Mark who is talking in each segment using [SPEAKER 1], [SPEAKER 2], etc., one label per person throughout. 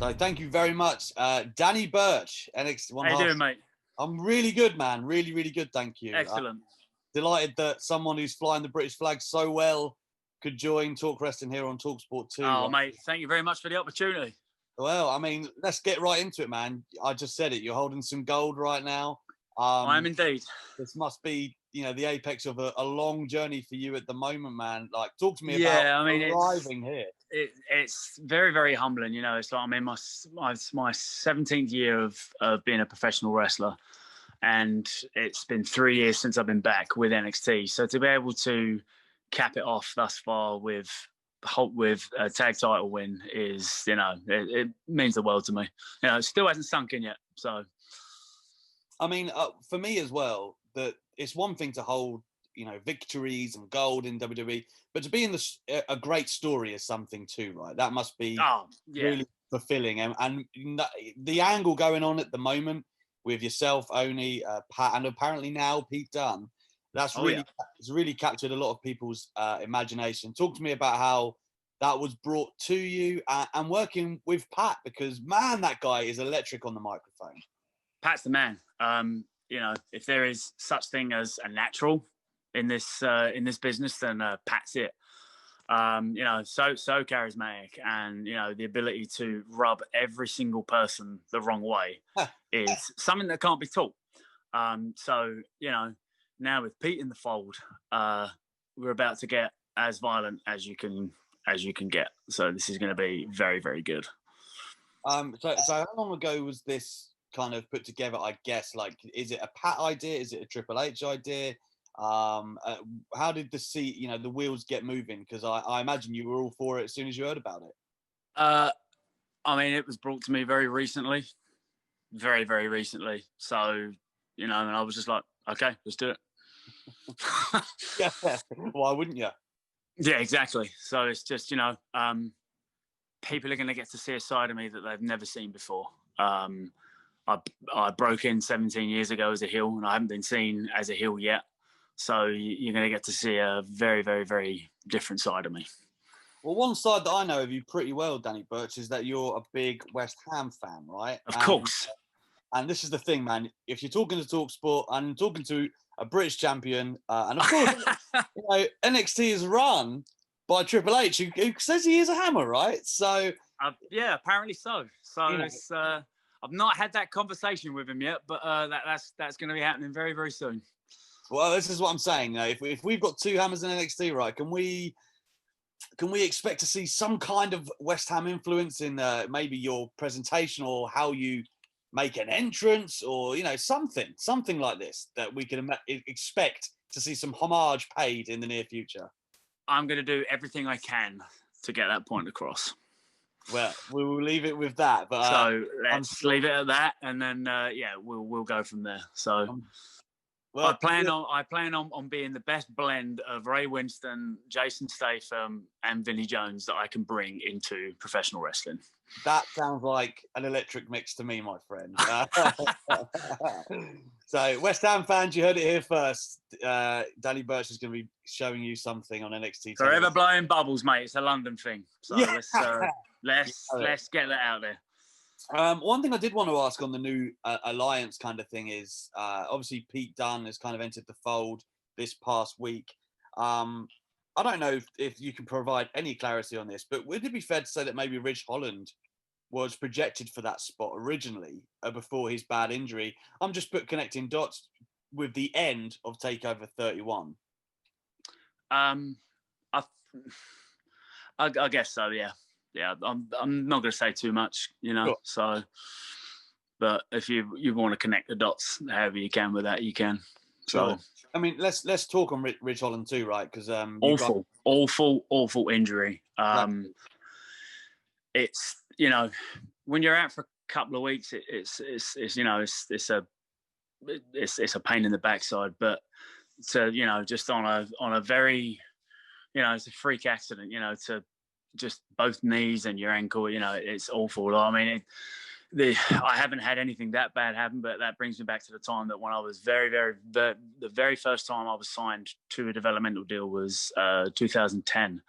[SPEAKER 1] So thank you very much. Danny Burch, NXT one
[SPEAKER 2] How you
[SPEAKER 1] half.
[SPEAKER 2] doing, mate?
[SPEAKER 1] I'm really good, man. Really, really good. Thank you.
[SPEAKER 2] Excellent.
[SPEAKER 1] Delighted that someone who's flying the British flag so well could join Talk Wrestling here on TalkSport 2.
[SPEAKER 2] Oh, mate, thank you very much for the opportunity.
[SPEAKER 1] Well, I mean, let's get right into it, man. I just said it. You're holding some gold right now.
[SPEAKER 2] I am indeed.
[SPEAKER 1] This must be, the apex of a long journey for you at the moment, man. Like, talk to me about arriving here.
[SPEAKER 2] It's very, very humbling. It's like I'm in my 17th year of being a professional wrestler, and it's been 3 years since I've been back with NXT. So to be able to cap it off thus far with a tag title win is, it means the world to me. It still hasn't sunk in yet. So,
[SPEAKER 1] I mean, for me as well, that it's one thing to hold, victories and gold in WWE, but to be in a great story is something too, right? That must be really fulfilling. And the angle going on at the moment with yourself, Oni, Pat, and apparently now Pete Dunne, it's really captured a lot of people's imagination. Talk to me about how that was brought to you and working with Pat, because, man, that guy is electric on the microphone.
[SPEAKER 2] Pat's the man. If there is such thing as a natural in this business, then Pat's it. So charismatic, and the ability to rub every single person the wrong way is something that can't be taught. Now with Pete in the fold, we're about to get as violent as you can get. So this is going to be very, very good.
[SPEAKER 1] So how long ago was this kind of put together? I guess, like, is it a Pat idea? Is it a Triple H idea? How did the wheels get moving? Because I imagine you were all for it as soon as you heard about it.
[SPEAKER 2] It was brought to me very recently, very, very recently. So, and I was just like, okay, let's do it.
[SPEAKER 1] Yeah, why wouldn't you?
[SPEAKER 2] Yeah, exactly. So it's just, people are going to get to see a side of me that they've never seen before. I broke in 17 years ago as a heel, and I haven't been seen as a heel yet. So you're going to get to see a very, very, very different side of me.
[SPEAKER 1] Well, one side that I know of you pretty well, Danny Burch, is that you're a big West Ham fan, right?
[SPEAKER 2] Of course.
[SPEAKER 1] And this is the thing, man. If you're talking to TalkSport and talking to a British champion, and of course, NXT is run by Triple H, who says he is a hammer, right? So
[SPEAKER 2] yeah, apparently so. So it's I've not had that conversation with him yet, but that's going to be happening very, very soon.
[SPEAKER 1] Well, this is what I'm saying. If we've got two hammers in NXT, right, can we expect to see some kind of West Ham influence in maybe your presentation or how you make an entrance, or something like this that we can expect to see some homage paid in the near future?
[SPEAKER 2] I'm going to do everything I can to get that point across.
[SPEAKER 1] Well, we will leave it with that. But
[SPEAKER 2] so let's leave it at that, and then we'll go from there. So. Well, I plan on being the best blend of Ray Winston, Jason Statham, and Vinnie Jones that I can bring into professional wrestling.
[SPEAKER 1] That sounds like an electric mix to me, my friend. So, West Ham fans, you heard it here first. Danny Burch is going to be showing you something on NXT.
[SPEAKER 2] Forever blowing bubbles, mate. It's a London thing. So let's get that out there.
[SPEAKER 1] One thing I did want to ask on the new alliance kind of thing is, obviously Pete Dunne has kind of entered the fold this past week. I don't know if you can provide any clarity on this, but would it be fair to say that maybe Ridge Holland was projected for that spot originally before his bad injury? I'm just connecting dots with the end of TakeOver 31.
[SPEAKER 2] I guess so, yeah. Yeah, I'm not going to say too much, Sure. So, but if you want to connect the dots, however you can with that, you can. So,
[SPEAKER 1] sure. I mean, let's talk on Ridge Holland too, right? Because awful injury.
[SPEAKER 2] It's when you're out for a couple of weeks, it's a pain in the backside, but just on a very it's a freak accident, to just both knees and your ankle, it's awful. I mean, I haven't had anything that bad happen, but that brings me back to the time that when I was the very first time I was signed to a developmental deal was 2010.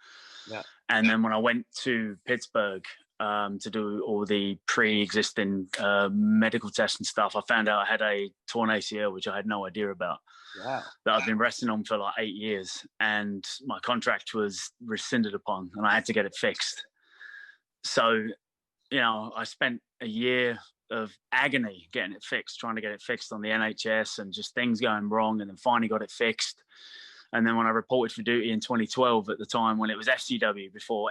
[SPEAKER 1] Yeah.
[SPEAKER 2] And then when I went to Pittsburgh, to do all the pre-existing medical tests and stuff, I found out I had a torn ACL, which I had no idea about.
[SPEAKER 1] Wow.
[SPEAKER 2] That I've been wrestling on for like 8 years, and my contract was rescinded upon, and I had to get it fixed. So, I spent a year of agony getting it fixed, trying to get it fixed on the NHS, and just things going wrong, and then finally got it fixed. And then when I reported for duty in 2012, at the time when it was FCW, before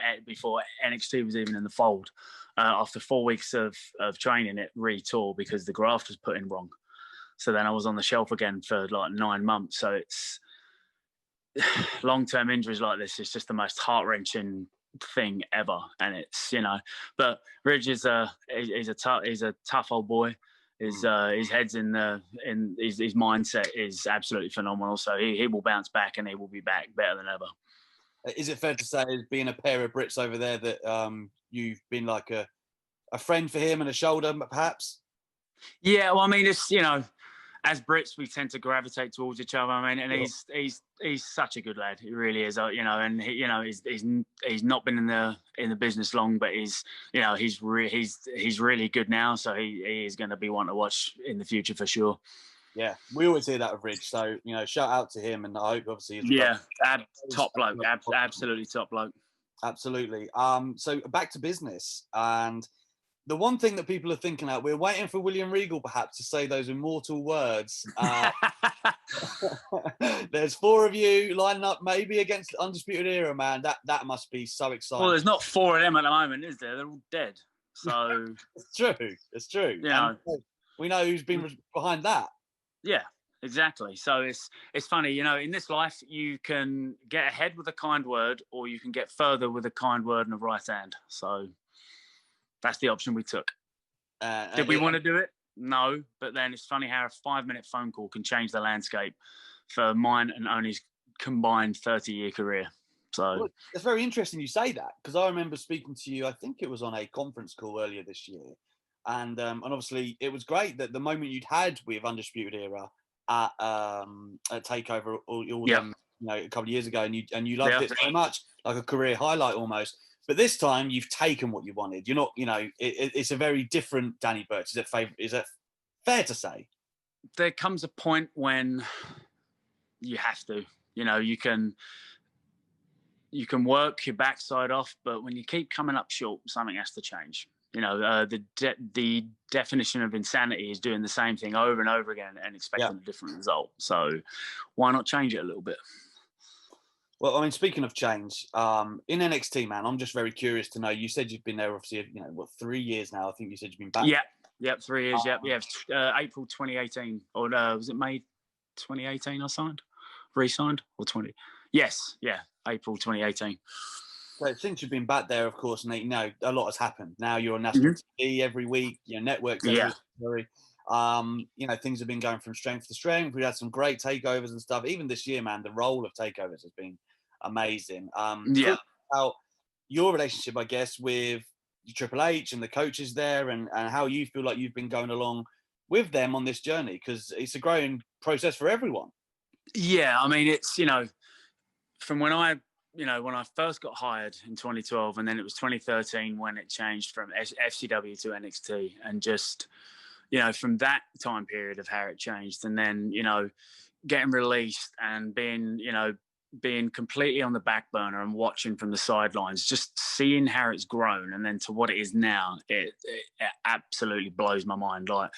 [SPEAKER 2] NXT was even in the fold, after 4 weeks of training, it re-tore because the graft was put in wrong. So then I was on the shelf again for like 9 months. So it's long-term injuries like this. It's just the most heart-wrenching thing ever. And it's, but Ridge is he's a tough old boy. His head's his mindset is absolutely phenomenal. So he will bounce back, and he will be back better than ever.
[SPEAKER 1] Is it fair to say, as being a pair of Brits over there, that you've been like a friend for him and a shoulder, perhaps?
[SPEAKER 2] Yeah, well, I mean, it's as Brits, we tend to gravitate towards each other. I mean, and he's such a good lad. He really is. And he's not been in the business long, but he's really good now. So he is going to be one to watch in the future for sure.
[SPEAKER 1] Yeah, we always hear that of Ridge. So shout out to him, and I hope obviously.
[SPEAKER 2] Top bloke, absolutely top bloke.
[SPEAKER 1] Absolutely. So back to business, and the one thing that people are thinking out, we're waiting for William Regal perhaps to say those immortal words. There's 4 of you lining up maybe against Undisputed Era, man. That must be so exciting.
[SPEAKER 2] Well, there's not 4 of them at the moment, is there? They're all dead. So
[SPEAKER 1] it's true. We know who's been behind that.
[SPEAKER 2] Yeah, exactly. So it's funny, in this life you can get ahead with a kind word, or you can get further with a kind word and a right hand. So that's the option we took. Did we want to do it? No. But then it's funny how a 5-minute phone call can change the landscape for mine and Oni's combined 30-year career. So
[SPEAKER 1] it's very interesting you say that, because I remember speaking to you, I think it was on a conference call earlier this year. And obviously it was great that the moment you'd had with Undisputed Era at TakeOver a couple of years ago, and you loved it so much, like a career highlight almost. But this time you've taken what you wanted. You're not, it's a very different Danny Burch. Is it fair to say?
[SPEAKER 2] There comes a point when you have to, you can work your backside off, but when you keep coming up short, something has to change. The definition of insanity is doing the same thing over and over again and expecting a different result. So why not change it a little bit?
[SPEAKER 1] Well, I mean, speaking of change, in NXT, man, I'm just very curious to know. You said you've been there, obviously, 3 years now? I think you said you've been back.
[SPEAKER 2] Yep, 3 years. April 2018, or was it May 2018? I re-signed, or 20? Yes, April 2018.
[SPEAKER 1] So since you've been back there, of course, and a lot has happened. Now you're on national TV every week, networks every week. Things have been going from strength to strength. We've had some great takeovers and stuff. Even this year, man, the role of takeovers has been amazing. Talk about your relationship, I guess, with Triple H and the coaches there, and how you feel like you've been going along with them on this journey, because it's a growing process for everyone.
[SPEAKER 2] Yeah, I mean, it's from when I first got hired in 2012, and then it was 2013 when it changed from FCW to NXT, and just from that time period of how it changed, and then getting released and being completely on the back burner and watching from the sidelines, just seeing how it's grown, and then to what it is now, it absolutely blows my mind. Like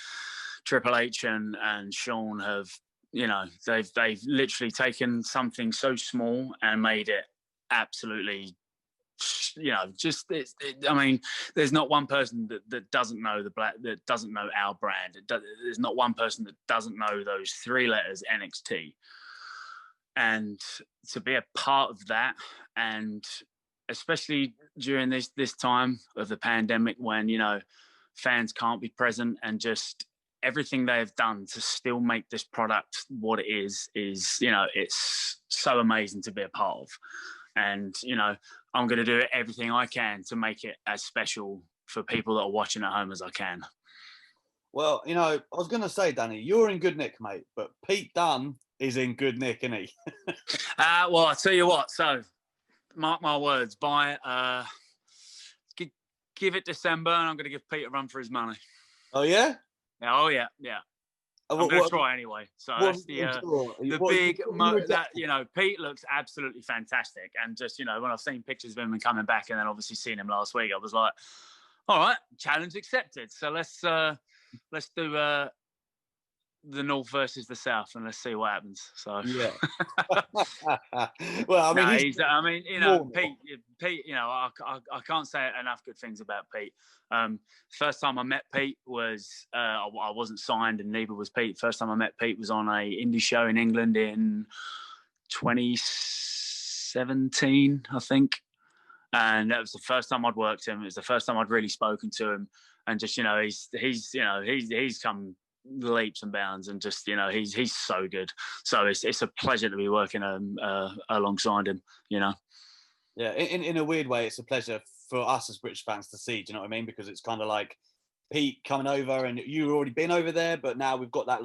[SPEAKER 2] Triple H and Sean have, they've literally taken something so small and made it absolutely, I mean, there's not one person that doesn't know that doesn't know our brand. There's not one person that doesn't know those 3 letters NXT. And to be a part of that, and especially during this time of the pandemic, when fans can't be present, and just everything they have done to still make this product what it is it's so amazing to be a part of. And I'm going to do everything I can to make it as special for people that are watching at home as I can.
[SPEAKER 1] Well, I was going to say, Danny, you're in good nick, mate, but Pete Dunne is in good nick, isn't he?
[SPEAKER 2] Well, I'll tell you what. So, mark my words. By give it December, and I'm going to give Pete a run for his money.
[SPEAKER 1] Oh yeah.
[SPEAKER 2] Oh yeah. I'm going to try anyway. So that's the big that Pete looks absolutely fantastic, and just when I've seen pictures of him and coming back, and then obviously seeing him last week, I was like, all right, challenge accepted. So let's do the North versus the South, and let's see what happens. So
[SPEAKER 1] yeah. Well, I mean,
[SPEAKER 2] Pete. I can't say enough good things about Pete. First time I met Pete was I wasn't signed, and neither was Pete. First time I met Pete was on a indie show in England in 2017, I think. And that was the first time I'd worked him. It was the first time I'd really spoken to him, and just he's come leaps and bounds, and just he's so good. So it's a pleasure to be working alongside him. Yeah,
[SPEAKER 1] in a weird way, it's a pleasure for us as British fans to see. Do you know what I mean? Because it's kind of like Pete coming over, and you've already been over there, but now we've got that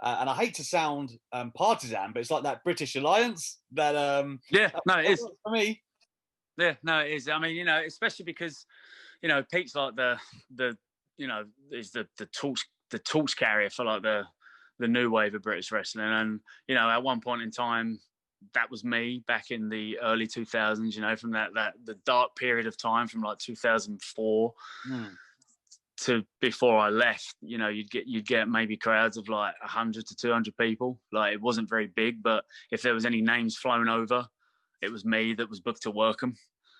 [SPEAKER 1] and I hate to sound partisan, but it's like that British alliance that
[SPEAKER 2] it is
[SPEAKER 1] for me.
[SPEAKER 2] Yeah, no, it is. I mean, especially because Pete's like is the torch carrier for like the new wave of British wrestling, and at one point in time that was me back in the early 2000s. From the dark period of time from like 2004 to before I left. You'd get maybe crowds of like 100 to 200 people. Like, it wasn't very big, but if there was any names flown over, it was me that was booked to work them.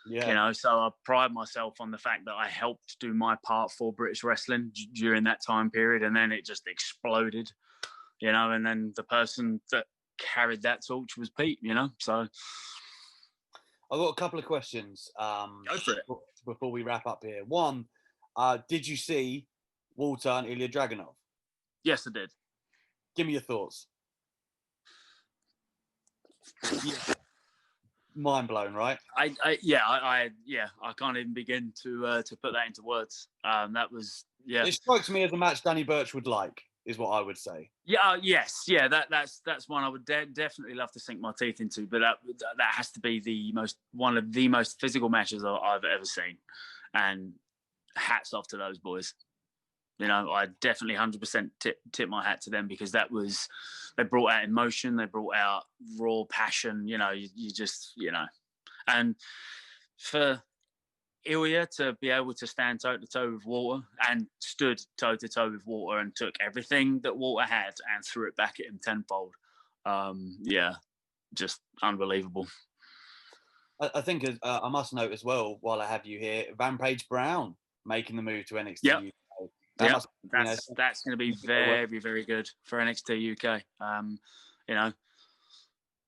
[SPEAKER 1] Yeah.
[SPEAKER 2] So I pride myself on the fact that I helped do my part for British wrestling during that time period, and then it just exploded, and then the person that carried that torch was Pete, so.
[SPEAKER 1] I've got a couple of questions
[SPEAKER 2] Go for it.
[SPEAKER 1] before we wrap up here. One, did you see Walter and Ilya Dragunov?
[SPEAKER 2] Yes, I did.
[SPEAKER 1] Give me your thoughts. Yeah. Mind blown, right?
[SPEAKER 2] I can't even begin to put that into words. That was
[SPEAKER 1] It strikes me as a match Danny Burch would like, is what I would say.
[SPEAKER 2] Yeah, yes, yeah. That's one I would definitely love to sink my teeth into. But that has to be one of the most physical matches I've ever seen, and hats off to those boys. I definitely 100% tip my hat to them, because they brought out emotion, they brought out raw passion. You just and for Ilya to be able to stand toe to toe with Walter, and stood toe to toe with Walter, and took everything that Walter had and threw it back at him tenfold. Just unbelievable.
[SPEAKER 1] I think I must note as well, while I have you here, Rampage Brown making the move to NXT.
[SPEAKER 2] Yep.
[SPEAKER 1] UK.
[SPEAKER 2] That's going to be very, very good for NXT UK.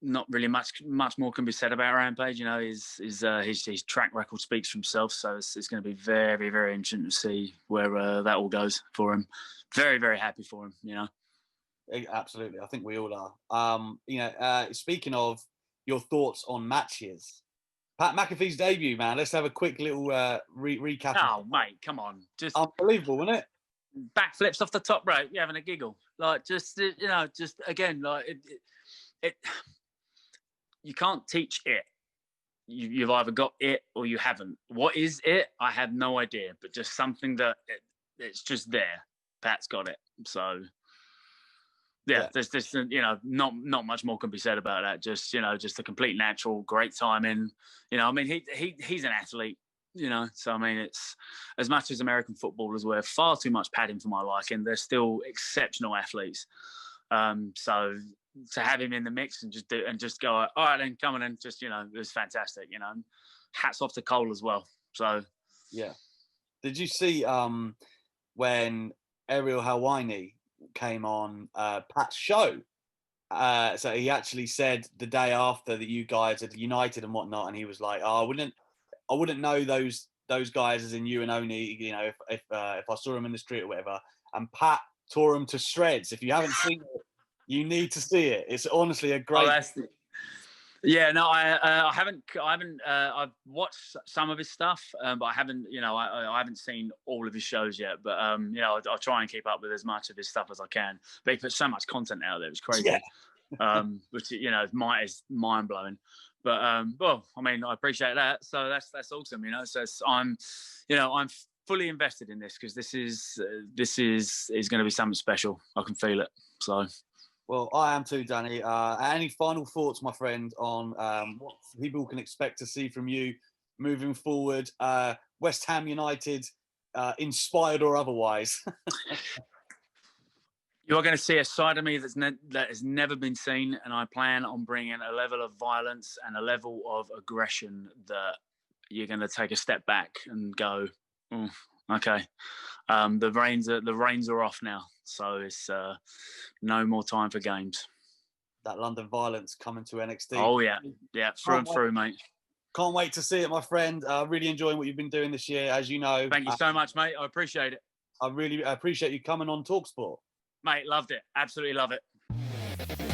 [SPEAKER 2] Not really much more can be said about Rampage. His track record speaks for himself. So it's going to be very, very interesting to see where that all goes for him. Very, very happy for him.
[SPEAKER 1] Absolutely, I think we all are. Speaking of your thoughts on matches, Pat McAfee's debut, man. Let's have a quick little recap.
[SPEAKER 2] Oh, mate, come on! Just
[SPEAKER 1] unbelievable, wasn't it?
[SPEAKER 2] Backflips off the top rope, you're having a giggle. Like, just again, like it. You can't teach it. You've either got it or you haven't. What is it? I have no idea. But just something that it's just there. Pat's got it. So there's not much more can be said about that. Just a complete natural, great timing. He's an athlete. So I mean, it's as much as American footballers wear far too much padding for my liking, they're still exceptional athletes. So to have him in the mix and just go, all right, then come on in, just it was fantastic. Hats off to Cole as well. So
[SPEAKER 1] yeah, did you see when Ariel Helwani came on Pat's show? So he actually said the day after that you guys had united and whatnot, and he was like, "Oh, I wouldn't know those guys as in you and Oni, if I saw them in the street or whatever." And Pat tore them to shreds. If you haven't seen it, you need to see it. It's honestly a great.
[SPEAKER 2] I haven't. I've watched some of his stuff, but I haven't. I haven't seen all of his shows yet. But I'll try and keep up with as much of his stuff as I can. But he puts so much content out there; it's crazy. which is mind blowing. But well, I mean, I appreciate that. So that's awesome. So I'm fully invested in this because this is going to be something special. I can feel it. So.
[SPEAKER 1] Well, I am too, Danny. Any final thoughts, my friend, on what people can expect to see from you moving forward? West Ham United, inspired or otherwise?
[SPEAKER 2] You are going to see a side of me that has never been seen, and I plan on bringing a level of violence and a level of aggression that you're going to take a step back and go, okay. The reins are off now, so it's no more time for games.
[SPEAKER 1] That London violence coming to NXT.
[SPEAKER 2] Oh yeah, through and through, mate.
[SPEAKER 1] Can't wait to see it, my friend. Really enjoying what you've been doing this year, as you know.
[SPEAKER 2] Thank you so much, mate. I appreciate it.
[SPEAKER 1] I really appreciate you coming on TalkSport.
[SPEAKER 2] Mate, loved it. Absolutely love it.